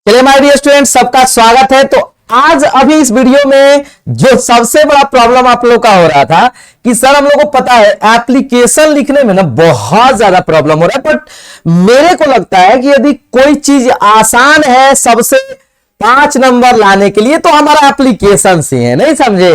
चलिए my dear student, सबका स्वागत है। तो आज अभी इस वीडियो में जो सबसे बड़ा प्रॉब्लम आप लोग का हो रहा था कि सर हम लोग को पता है एप्लीकेशन लिखने में ना बहुत ज्यादा प्रॉब्लम हो रहा है, बट मेरे को लगता है कि यदि कोई चीज आसान है सबसे 5 नंबर लाने के लिए तो हमारा एप्लीकेशन ही है। नहीं समझे?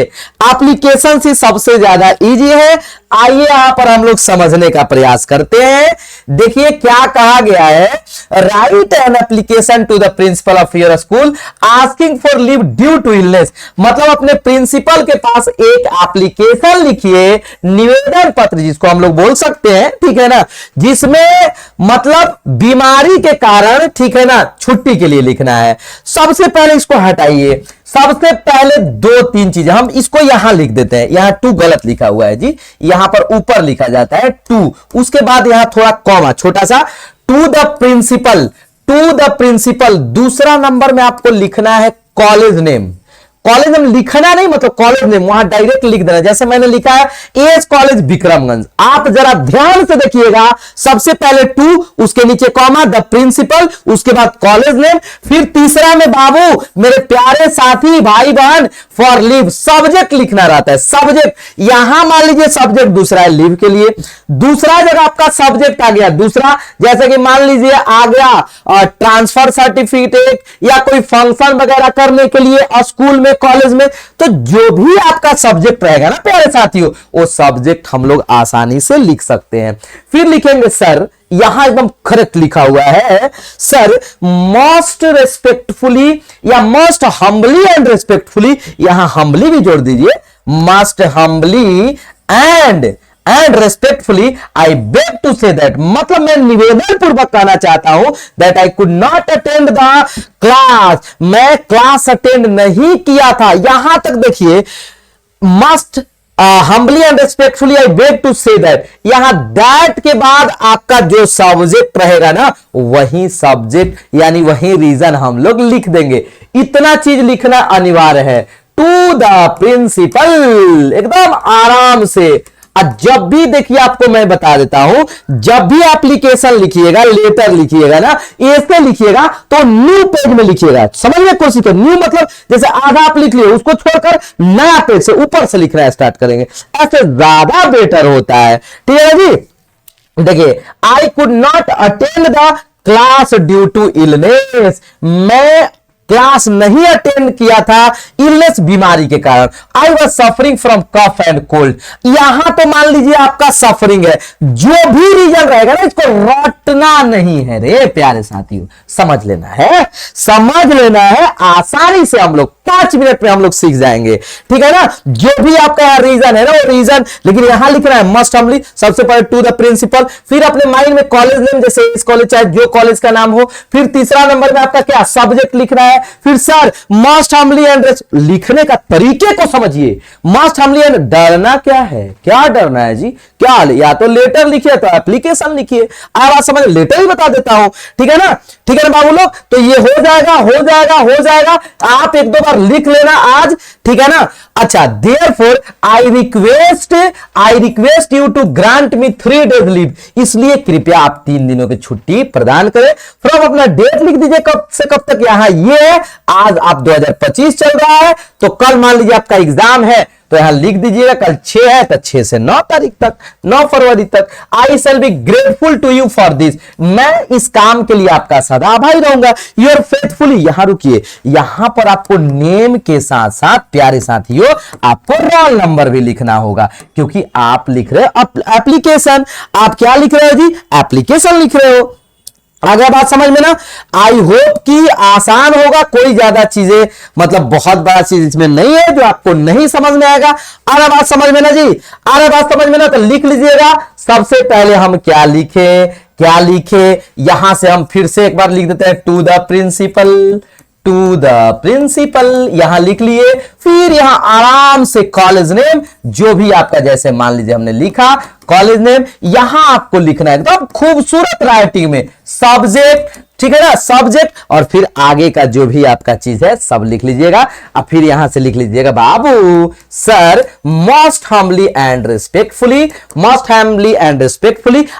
एप्लीकेशन ही सबसे ज्यादा इजी है। आइए यहां पर हम लोग समझने का प्रयास करते हैं। देखिए क्या कहा गया है, write an application to the principal of your school asking for leave due to illness. मतलब अपने प्रिंसिपल के पास एक एप्लीकेशन लिखिए, निवेदन पत्र जिसको हम लोग बोल सकते हैं, ठीक है ना, जिसमें मतलब बीमारी के कारण, ठीक है ना, छुट्टी के लिए लिखना है। सबसे पहले इसको हटाइए। सबसे पहले 2-3 चीजें हम इसको यहां लिख देते हैं। यहां 2 गलत लिखा हुआ है जी, यहां पर ऊपर लिखा जाता है 2, उसके बाद यहां थोड़ा कॉमा छोटा सा, to the principal. To the principal. दूसरा नंबर में आपको लिखना है कॉलेज नेम। कॉलेज नेम लिखना नहीं, मतलब कॉलेज नेम वहां डायरेक्ट लिख देना। जैसे मैंने लिखा है एएस कॉलेज विक्रमगंज। आप जरा ध्यान से देखिएगा, सबसे पहले 2, उसके नीचे कॉमा, द प्रिंसिपल, उसके बाद कॉलेज नेम, फिर तीसरा में बाबू मेरे प्यारे साथी भाई बहन फॉर लीव। सब्जेक्ट लिखना रहता है, सब्जेक्ट। यहां मान लीजिए सब्जेक्ट दूसरा है लीव के लिए, दूसरा जगह आपका सब्जेक्ट आ गया दूसरा। जैसे कि मान लीजिए आ गया ट्रांसफर सर्टिफिकेट या कोई फंक्शन वगैरह करने के लिए स्कूल में, कॉलेज में, तो जो भी आपका सब्जेक्ट रहेगा ना प्यारे साथियों, वो सब्जेक्ट हम लोग आसानी से लिख सकते हैं। फिर लिखेंगे सर, यहां एकदम करेक्ट लिखा हुआ है सर, मोस्ट रेस्पेक्टफुली या मोस्ट हम्बली एंड रेस्पेक्टफुली, यहां हम्बली भी जोड़ दीजिए, most humbly and respectfully I beg to say that. मतलब मैं निवेदन पूर्वक कहना चाहता हूं that I could not attend the class. मैं क्लास अटेंड नहीं किया था। यहां तक देखिए, must humbly and respectfully I beg to say that. यहां दैट के बाद आपका जो सब्जेक्ट रहेगा ना, वही सब्जेक्ट यानी वही रीजन हम लोग लिख देंगे। इतना चीज लिखना अनिवार्य है। टू द प्रिंसिपल, एकदम आराम से। जब भी देखिए आपको मैं बता देता हूं, जब भी एप्लीकेशन लिखिएगा, लेटर लिखिएगा ना, ऐसे लिखिएगा तो न्यू पेज में लिखिएगा। समझने की कोशिश करो। न्यू मतलब जैसे आधा आप लिख लिए, उसको छोड़कर नया पेज से ऊपर से लिखना स्टार्ट करेंगे, ऐसे ज्यादा बेटर होता है। ठीक है जी? देखिए, I could not attend the class due to illness. मैं क्लास नहीं अटेंड किया था इलनेस बीमारी के कारण। I was suffering from cough and cold. यहां तो मान लीजिए आपका सफरिंग है, जो भी रीजन रहेगा ना, इसको रटना नहीं है रे प्यारे साथियों, समझ लेना है, समझ लेना है। आसानी से हम लोग 5 मिनट में हम लोग सीख जाएंगे, ठीक है ना। जो भी आपका रीजन है ना, वो रीजन, लेकिन यहां लिखना है मस्ट हम्बली, सबसे पहले टू द प्रिंसिपल, फिर अपने माइंड में कॉलेज नेम, जैसे इस कॉलेज चाहे जो कॉलेज का नाम हो, फिर तीसरा नंबर में आपका क्या सब्जेक्ट लिखना है, फिर सर मस्ट हम्बली एंड लिखने का तरीके को समझिए। मस्ट हम्बली एंड, डरना क्या है, क्या डरना है जी, क्या या तो लेटर लिखिए तो एप्लीकेशन लिखिए। आप बात समझ, लेटर ही बता देता हूं, ठीक है ना, ठीक है ना बाबू लोग। तो ये हो जाएगा, हो जाएगा, हो जाएगा। आप 1-2 बार लिख लेना आज, ठीक है ना। अच्छा, therefore I request you to grant me 3 days leave. इसलिए कृपया आप 3 दिनों की छुट्टी प्रदान करें। फ्रॉम अपना डेट लिख दीजिए, कब से कब तक। यहां ये है, आज आप 2025 चल रहा है, तो कल मान लीजिए आपका एग्जाम है, तो यहां लिख दीजिएगा कल 6 है, तो 6 से 9 तारीख तक, 9 फरवरी तक। I shall be grateful to you for this. मैं इस काम के लिए आपका सदा आभारी रहूंगा। Your faithfully. यहां रुकिए, यहां पर आपको नेम के साथ साथ प्यारे साथियों आपको रोल नंबर भी लिखना होगा, क्योंकि आप लिख रहे हो एप्लीकेशन। आप क्या लिख रहे हो जी? एप्लीकेशन लिख रहे हो। आगे बात समझ में ना? आई होप कि आसान होगा, कोई ज्यादा चीजें मतलब बहुत बड़ा चीज इसमें नहीं है जो आपको नहीं समझ में आएगा। अरे बात समझ में ना जी? अरे बात समझ में ना? तो लिख लीजिएगा। सबसे पहले हम क्या लिखे, यहां से हम फिर से एक बार लिख देते हैं, to the principal, to the principal, यहां लिख लिए। फिर यहां आराम से कॉलेज नेम, जो भी आपका, जैसे मान लीजिए हमने लिखा कॉलेज नेम, यहां आपको लिखना है एकदम खूबसूरत राइटिंग में सब्जेक्ट, ठीक है ना, सब्जेक्ट, और फिर आगे का जो भी आपका चीज है सब लिख लीजिएगा। अब फिर यहां से लिख लीजिएगा बाबू sir most humbly and respectfully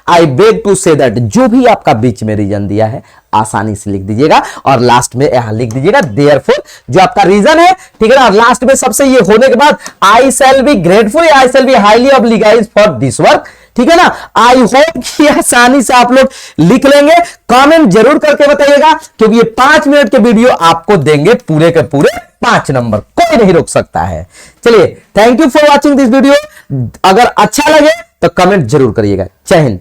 I beg to say that. जो भी आपका बीच में रीजन दिया है आसानी से लिख दीजिएगा और लास्ट में यहां लिख दीजिएगा देयरफॉर, जो आपका रीजन है, ठीक है ना। लास्ट में सबसे ये होने के बाद I shall be grateful, I shall be highly obliged for this work, ठीक है ना। आई होप कि आसानी से आप लोग लिख लेंगे। कमेंट जरूर करके बताइएगा, क्योंकि ये 5 मिनट के वीडियो आपको देंगे पूरे के पूरे 5 नंबर, कोई नहीं रोक सकता है। चलिए, thank you for watching this video. अगर अच्छा लगे तो कमेंट जरूर करिएगा। जय हिंद।